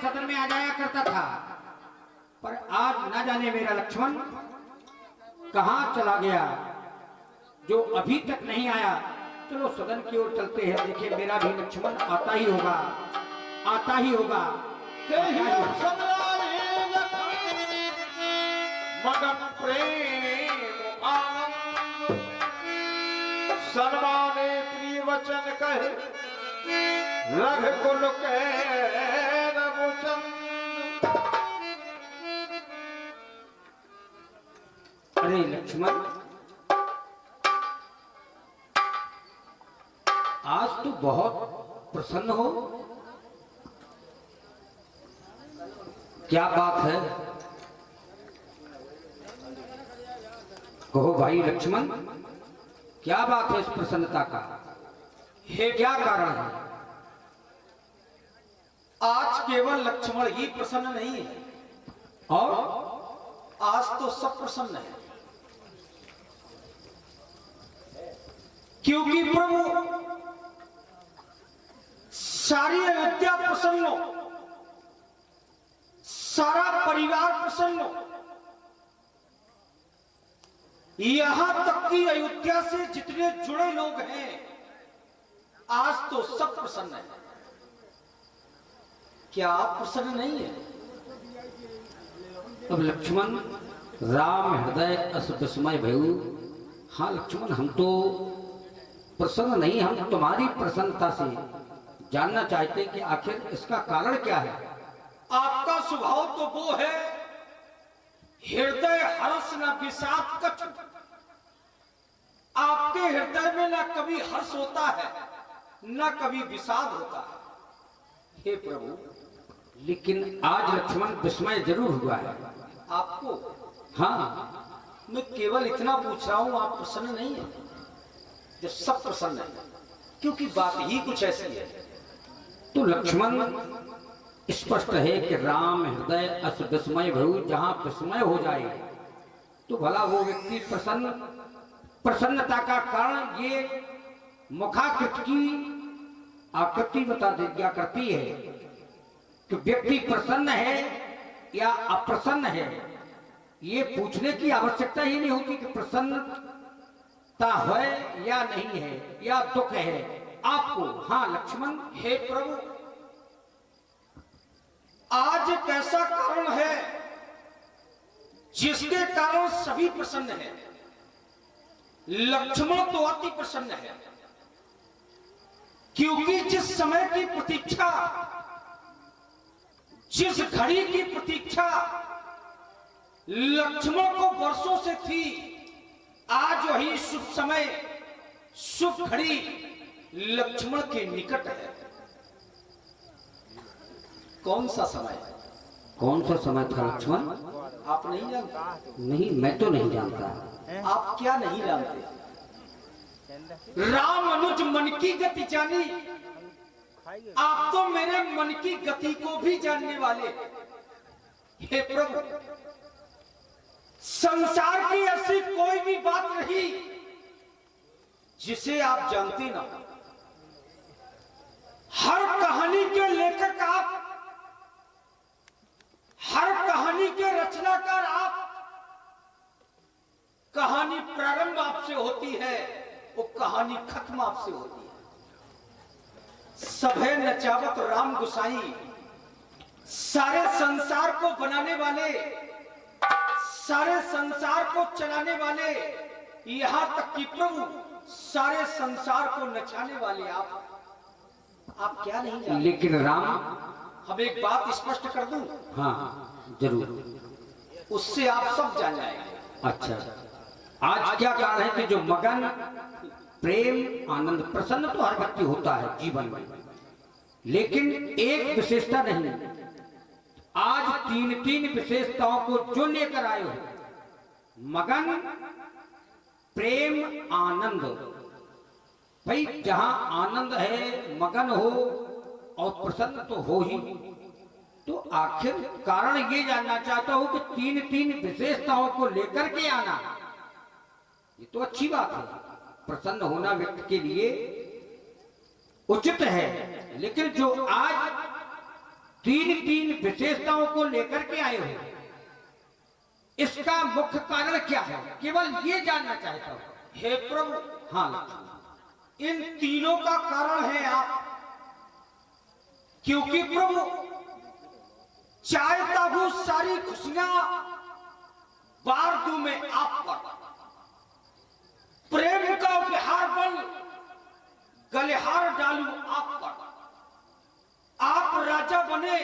सदन में आ जाया करता था, पर आज न जाने मेरा लक्ष्मण कहां चला गया, जो अभी तक नहीं आया। चलो सदन की ओर चलते हैं, देखिए मेरा भी लक्ष्मण आता ही होगा, आता ही होगा। मगन प्रेम आनंद सन्माने प्रिय वचन कहे रघुकुल के रघुचंद। अरे लक्ष्मण, आज तो बहुत प्रसन्न हो, क्या बात है? कहो भाई लक्ष्मण, क्या बात है इस प्रसन्नता का? हे क्या कारण है? आज केवल लक्ष्मण ही प्रसन्न नहीं है, और आज तो सब प्रसन्न है, क्योंकि प्रभु सारी अयोध्या प्रसन्न हो, सारा परिवार प्रसन्न हो, यहां तक कि अयोध्या से जितने जुड़े लोग हैं आज तो सब प्रसन्न है। क्या आप प्रसन्न नहीं है? अब लक्ष्मण, राम हृदय अस विस्मय भयु। हाँ लक्ष्मण, हम तो प्रसन्न नहीं, हम तुम्हारी प्रसन्नता से जानना चाहते कि आखिर इसका कारण क्या है। आपका स्वभाव तो वो है हृदय हर्ष न विषाद कछु। आपके हृदय में न कभी हर्ष होता है न कभी विषाद होता है। हे प्रभु, लेकिन आज लक्ष्मण विस्मय जरूर हुआ है आपको। हाँ, मैं केवल इतना पूछ रहा हूं, आप प्रसन्न नहीं है? जब सब प्रसन्न है, क्योंकि बात ही कुछ ऐसी है। तो लक्ष्मण, स्पष्ट है कि राम हृदय अस विस्मय भयु। जहां विस्मय हो जाए तो भला वो व्यक्ति प्रसन्नता का कारण ये मुखाकृत की आकृति बता दिया करती है कि व्यक्ति प्रसन्न है या अप्रसन्न है। ये पूछने की आवश्यकता ही नहीं होती कि प्रसन्नता है या नहीं है या दुख है आपको। हाँ लक्ष्मण, हे प्रभु, आज एक ऐसा कारण है जिसके कारण सभी प्रसन्न है। लक्ष्मण तो अति प्रसन्न है, क्योंकि जिस समय की प्रतीक्षा, जिस घड़ी की प्रतीक्षा लक्ष्मण को वर्षों से थी, आज वही शुभ समय, शुभ घड़ी लक्ष्मण के निकट है। कौन सा समय? कौन सा समय था लक्ष्मण? आप नहीं जानते? नहीं, मैं तो नहीं जानता। आप क्या नहीं जानते? राम अनुज मन की गति जानी। आप तो मेरे मन की गति को भी जानने वाले। हे प्रभु, संसार की ऐसी कोई भी बात नहीं जिसे आप जानते ना। हर कहानी के लेखक आप, हर कहानी के रचनाकार आप। कहानी प्रारंभ आपसे होती है, वो कहानी खत्म आपसे होती है। सभे नचावत राम गुसाई, सारे संसार को बनाने वाले, सारे संसार को चलाने वाले, यहां तक कि प्रभु सारे संसार को नचाने वाले आप क्या नहीं जानते? लेकिन राम, हम एक बात स्पष्ट कर दूं? हाँ जरूर, उससे आप सब जान जाएंगे। अच्छा, आज क्या कारण है कि जो मगन प्रेम आनंद प्रसन्न तो हर व्यक्ति होता है जीवन में, लेकिन एक विशेषता नहीं। आज तीन तीन विशेषताओं को जो लेकर आए हो, मगन प्रेम आनंद। भाई जहां आनंद है, मगन हो और प्रसन्न तो हो ही। तो आखिर कारण ये जानना चाहता हूं कि तीन तीन विशेषताओं को लेकर के आना, ये तो अच्छी बात है, प्रसन्न होना व्यक्ति के लिए उचित है। लेकिन जो आज तीन तीन विशेषताओं को लेकर के आए हो, इसका मुख्य कारण क्या है, केवल ये जानना चाहता हूं। हे प्रभु, हाँ लक्ष्मण, इन तीनों का कारण है आप, क्योंकि प्रभु चाहता हूं सारी खुशियां बार दूं मैं आप पर, प्रेम का उपहार बन गलेहार डालूं आप पर। आप राजा बने,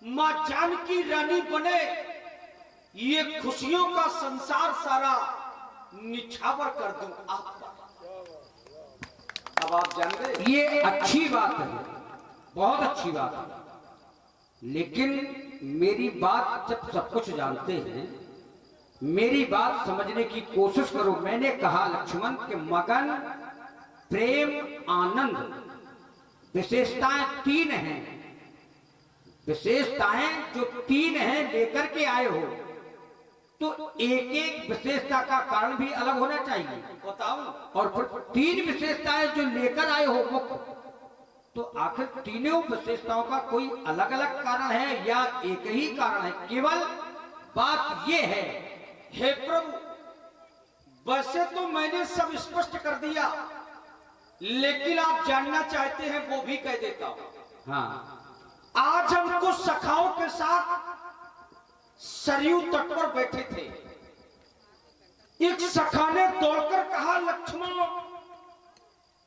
मां जानकी रानी बने, ये खुशियों का संसार सारा निछावर कर दूं आप पर। अब आप जान गए, ये अच्छी बात है, बहुत अच्छी बात है, लेकिन मेरी बात जब सब कुछ जानते हैं, मेरी बात समझने की कोशिश करो। मैंने कहा लक्ष्मण के मगन, प्रेम, आनंद, विशेषताएं तीन हैं। विशेषताएं जो तीन हैं लेकर के आए हो, तो एक एक विशेषता का कारण भी अलग होना चाहिए। बताऊं? और फिर तीन विशेषताएं जो लेकर आए हो मुख्य, तो आखिर तीनों विशेषताओं का कोई अलग अलग कारण है या एक ही कारण है? केवल बात यह है। हे प्रभु, वैसे तो मैंने सब स्पष्ट कर दिया, लेकिन आप जानना चाहते हैं वो भी कह देता हूं। हाँ, आज हम कुछ सखाओं के साथ सरयू तट पर बैठे थे। एक सखा ने दौड़कर कहा, लक्ष्मण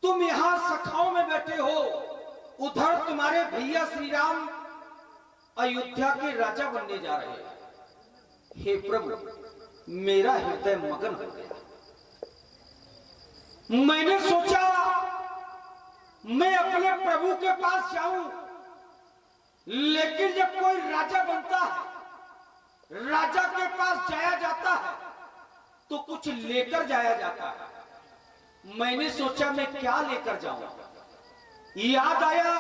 तुम यहां सखाओं में बैठे हो, उधर तुम्हारे भैया श्री राम अयोध्या के राजा बनने जा रहे हैं। हे प्रभु, मेरा हृदय मगन हो गया। मैंने सोचा मैं अपने प्रभु के पास जाऊं, लेकिन जब कोई राजा बनता है, राजा के पास जाया जाता है तो कुछ लेकर जाया जाता है। मैंने सोचा मैं क्या लेकर जाऊं। याद आया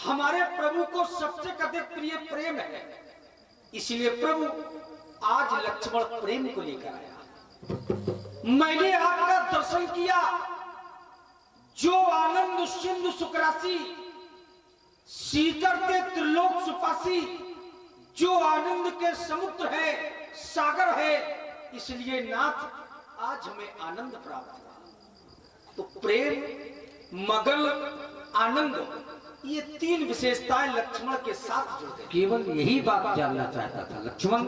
हमारे प्रभु को सबसे अधिक प्रिय प्रेम है, इसलिए प्रभु आज लक्ष्मण प्रेम को लेकर आया। मैंने आपका दर्शन किया, जो आनंद सिंधु सुखरासी, सीकर के त्रिलोक सुपासी, जो आनंद के समुद्र है, सागर है, इसलिए नाथ आज हमें आनंद प्राप्त हुआ। तो प्रेम, मगन, आनंद, ये तीन विशेषताएं लक्ष्मण के साथ जुड़ गई। केवल यही बात जानना चाहता था लक्ष्मण,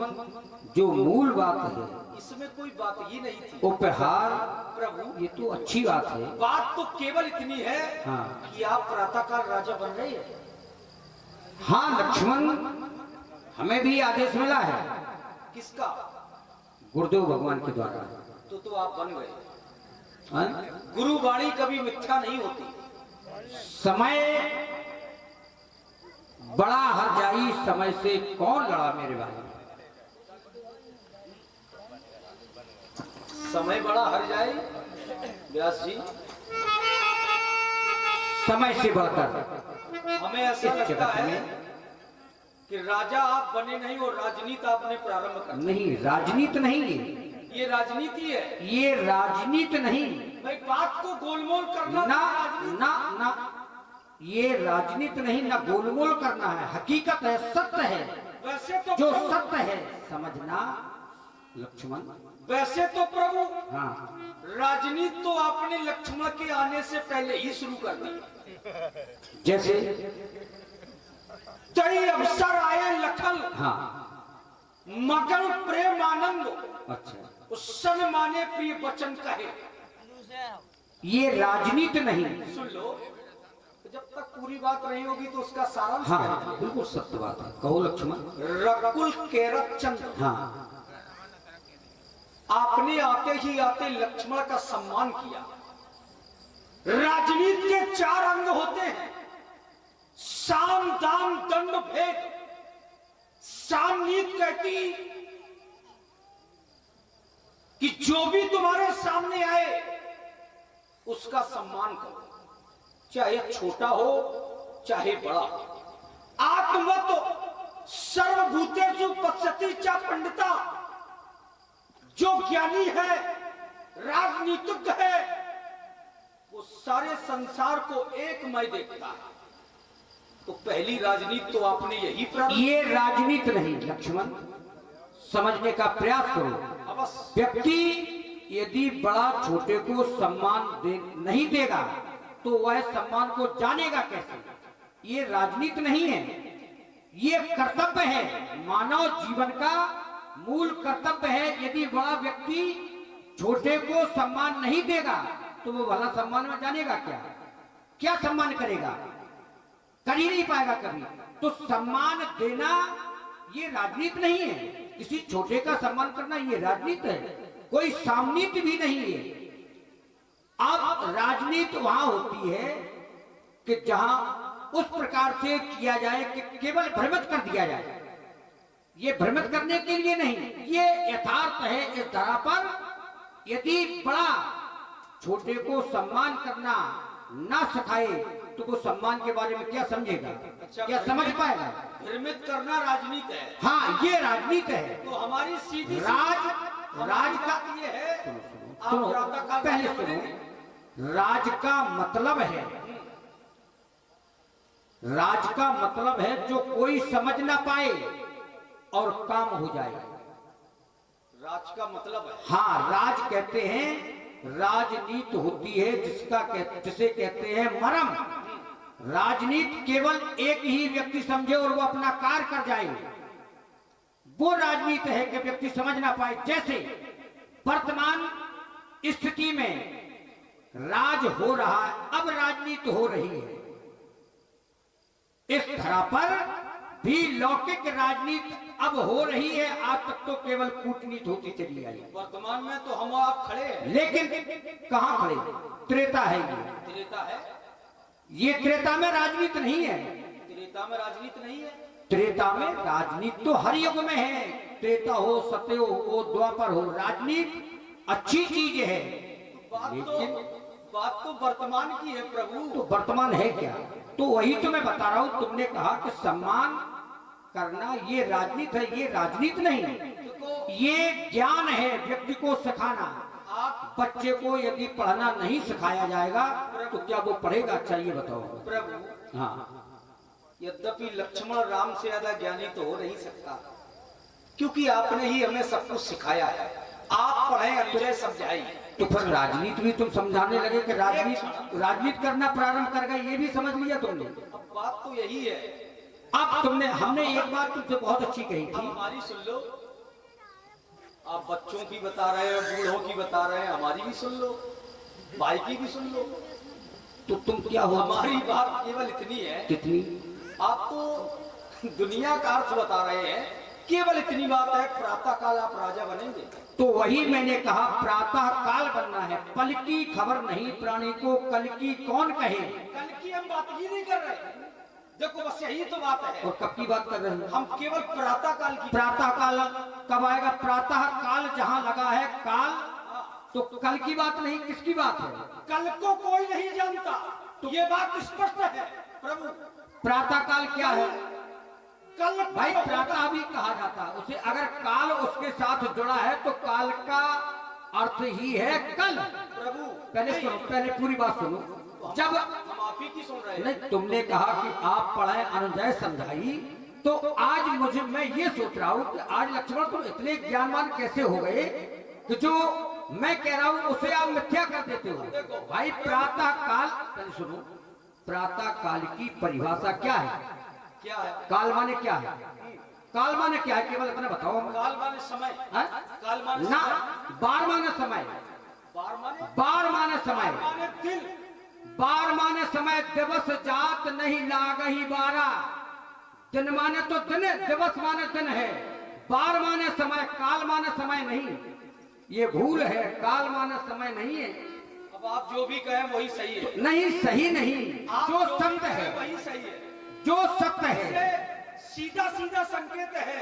जो मूल बात है। इसमें कोई बात ये नहीं थी उपहार, प्रभु, ये तो अच्छी बात है। बात तो केवल इतनी है हाँ। कि आप प्रातःकाल राजा बन रहे हैं। हाँ लक्ष्मण, हमें भी आदेश मिला है किसका? गुरुदेव भगवान के द्वारा। तो आप बन गए। हाँ? गुरु वाणी कभी मिथ्या नहीं होती। समय बड़ा हरजाई, समय से कौन लड़ा मेरे भाई? समय बड़ा हर जाए व्यास जी, समय से बढ़कर हमें ऐसा इस लगता जगत है में कि राजा आप बने नहीं और राजनीति आपने प्रारंभ कर दी। नहीं, राजनीति नहीं है ये राजनीति है। ये, राजनीति नहीं। भाई बात को गोलमोल करना ना राजनीति। ना ना, ये राजनीति नहीं, ना गोलमोल करना है, हकीकत है, सत्य है। वैसे तो जो प्रभु, सत्य है समझना लक्ष्मण। वैसे तो प्रभु हाँ, राजनीति तो आपने लक्ष्मण के आने से पहले ही शुरू कर दी। जैसे कई अवसर आए लखल, हाँ, मगन प्रेम आनंद, अच्छा, उस सन माने प्रिय वचन कहे। ये राजनीति नहीं। सुन लो, जब तक पूरी बात नहीं होगी तो उसका सारांश हाँ क्या हाँ, है? बिल्कुल सत्य बात है, कहो लक्ष्मण। रकुल केरत चंद्र, हाँ, आपने आते ही आते लक्ष्मण का सम्मान किया। राजनीति के चार अंग होते हैं, साम दाम दंड भेद। साम नीति कहती कि जो भी तुम्हारे सामने आए उसका सम्मान करो, चाहे छोटा हो चाहे बड़ा। आत्मवत सर्वभूतेषु पश्यति च पंडिता, जो ज्ञानी है, राजनीतिक है, वो सारे संसार को एक मय देखता है। तो पहली राजनीति तो आपने यही प्रारंभ। ये राजनीति नहीं लक्ष्मण, समझने का प्रयास करो। अवश्य। व्यक्ति यदि बड़ा छोटे को नहीं देगा तो वह सम्मान को जानेगा कैसे? ये राजनीति नहीं है, ये कर्तव्य है, मानव जीवन का मूल कर्तव्य है। यदि बड़ा व्यक्ति छोटे को सम्मान नहीं देगा तो वो भला सम्मान में जानेगा क्या? क्या सम्मान करेगा? कर ही नहीं पाएगा कभी। तो सम्मान देना ये राजनीति नहीं है, किसी छोटे का सम्मान करना ये राजनीति है, कोई सामनीति भी नहीं है। अब राजनीति वहां होती है कि जहां उस प्रकार से किया जाए कि केवल भ्रमित कर दिया जाए। ये भ्रमित करने के लिए नहीं, ये यथार्थ है इस धरा पर। यदि बड़ा छोटे को सम्मान करना ना सिखाए तो वो सम्मान के बारे में क्या समझेगा? अच्छा, क्या समझ पाएगा? भ्रमित करना राजनीति है। हाँ, ये राजनीति है। तो हमारी सीधी राज का ये है। सुनो, आप प्रातःकाल पहले में सुनो। राज का मतलब है, राज का मतलब है जो कोई समझ ना पाए और काम हो जाए। राज का मतलब है। हाँ, राज कहते हैं, राजनीति होती है जिसे कहते हैं मरम। राजनीति केवल एक ही व्यक्ति समझे और वो अपना कार्य कर जाए, वो राजनीति है कि व्यक्ति समझ ना पाए। जैसे वर्तमान स्थिति में राज हो रहा है, अब राजनीति हो रही है। इस धरा पर भी लौकिक राजनीति अब हो रही है। आज तक तो केवल कूटनीति होती चली आई। वर्तमान में तो हम आप खड़े हैं, लेकिन कहां खड़े? त्रेता है ये। त्रेता है। ये त्रेता में राजनीति नहीं है। त्रेता में राजनीति नहीं है। त्रेता में राजनीति तो हर युग में है। त्रेता हो, सतयुग हो, द्वापर हो, राजनीति अच्छी चीज है। बात तो वर्तमान की है प्रभु। तो वर्तमान है क्या? तो वही तो मैं बता रहा हूं। तुमने कहा कि सम्मान करना ये राजनीति है, ये राजनीति नहीं, ये ज्ञान है व्यक्ति को सिखाना। आप बच्चे को यदि पढ़ना नहीं सिखाया जाएगा तो क्या वो पढ़ेगा? अच्छा ये बताओ प्रभु। हाँ, यद्यपि लक्ष्मण राम से ज्यादा ज्ञानी तो हो नहीं सकता, क्योंकि आपने ही हमें सब कुछ सिखाया है। आप पढ़े, अनुजय समझाई। तो फिर राजनीति भी तुम समझाने लगे कि राजनीति करना प्रारंभ कर गए, ये भी समझ लिया तुमने। अब बात तो यही है। अब हमने एक बात तुमसे बहुत अच्छी कही अब थी। हमारी सुन लो। आप बच्चों की बता रहे हैं, बूढ़ों की बता रहे हैं, हमारी भी सुन लो, भाई की भी सुन लो। तो तुम क्या हो? हमारी बात केवल इतनी है। कितनी? आप तो दुनिया का अर्थ बता रहे हैं, केवल इतनी बात है, प्रातः काल आप राजा बनेंगे। तो वही मैंने कहा, प्रातः काल बनना है। पल की खबर नहीं प्राणी को, कल की कौन कहे। कल की हम बात ही नहीं कर रहे। देखो बस यही तो बात है। और कब की बात कर रहे हैं? हम केवल प्रातः काल की। प्रातः काल कब आएगा? प्रातः काल जहां लगा है काल, तो कल की बात नहीं, किसकी बात है? कल को कोई नहीं जानता, तो ये बात स्पष्ट है प्रभु। प्रातः काल क्या है कल भाई? प्रातः भी कहा जाता है उसे। अगर काल उसके साथ जुड़ा है तो काल का अर्थ ही है कल। प्रभु पहले सुनो, पहले पूरी बात सुनो। जब हम आप ही की सुन रहे हैं। नहीं, तुमने कहा कि आप पढ़ाए, अनुजय समझाई, तो आज मैं ये सोच रहा हूं कि आज लक्ष्मण तुम इतने ज्ञानवान कैसे हो गए कि जो मैं कह रहा हूं उसे आप मिथ्या कर देते हो। भाई प्रातः काल, पहले सुनो, प्रातः काल की परिभाषा क्या है? क्या है काल माने क्या है? काल माने क्या है? केवल इतना बताओ हमें। काल माने समय। हाँ? काल माने ना, समय। बार माने समय। बार माने बार माने समय। माने दिन। बार माने समय। दिवस जात नहीं लागही बारा। दिन माने तो दिन, दिवस माने दिन है। बार माने समय, काल माने समय नहीं। ये भूल है, काल माने समय नहीं है। अब आप जो भी कहें वही सही है। नहीं, सही नहीं, आप जो भी सत्य कहें है, वही सही है। जो सत्य है। इससे सीधा सीधा संकेत है।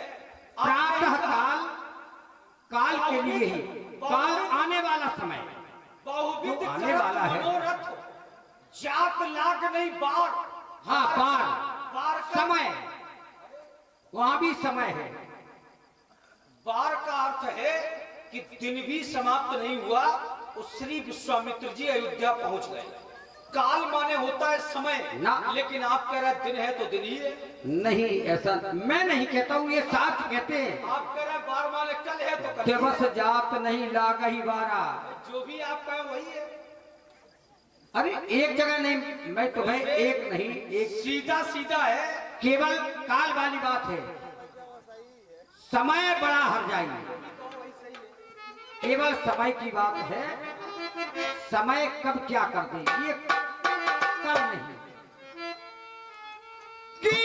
प्रातः काल काल के लिए ही, काल आने वाला समय, बहुविध जो आने करत वाला है। मनोरथ, जात लाग नहीं बार। हाँ, बार बार का समय, वहां भी समय है। बार का अर्थ है कि दिन भी समाप्त नहीं हुआ, उस श्री विश्वामित्र जी अयोध्या पहुंच गए। काल माने होता है समय ना। लेकिन आप कह रहे हैं दिन है तो दिन ही है। नहीं, ऐसा मैं नहीं कहता हूँ, ये साथ कहते हैं। आप कह रहे हैं बार माने कल है तो कल ही दिवस है। जात नहीं लाग ही बारा। जो भी आप कहे वही है। अरे एक जगह नहीं, मैं तुम्हें एक नहीं, एक सीधा सीधा है। केवल काल वाली बात है। समय बड़ा हर जाएगी, केवल समय की बात है। समय कब क्या कर दे ये कल नहीं कि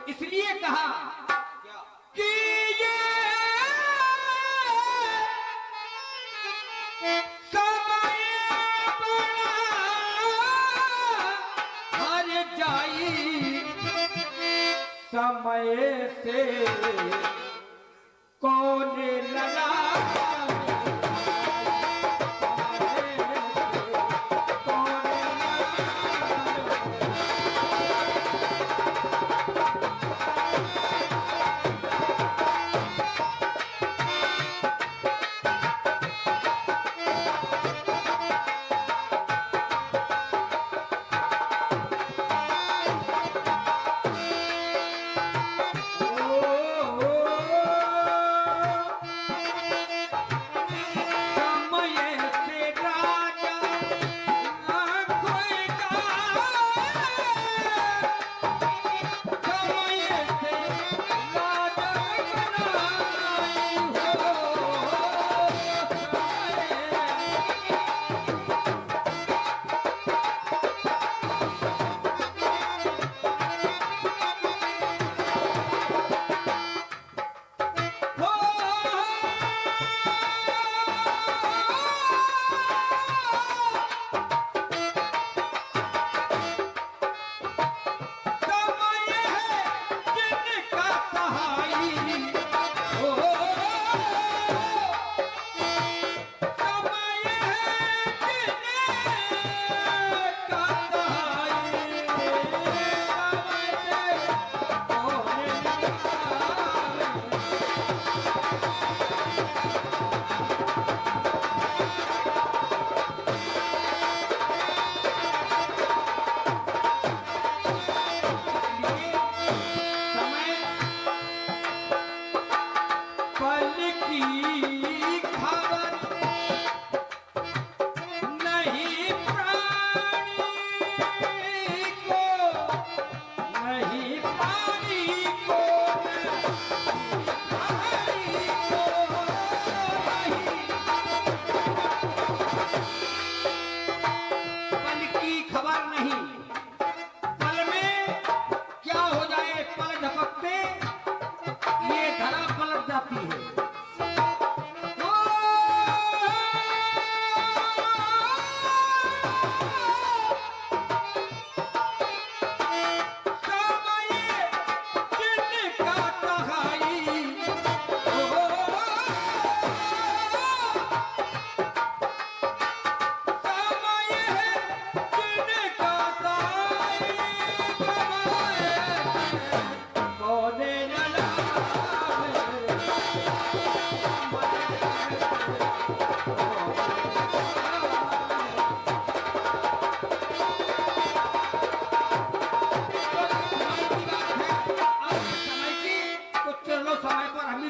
इसलिए कहा कि ये समय बड़ा हर जाई, समय से कौन लड़ा,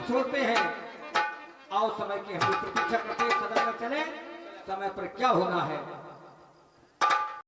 छोड़ते हैं। आओ समय की हम प्रतीक्षा करते, सदन में चले, समय पर क्या होना है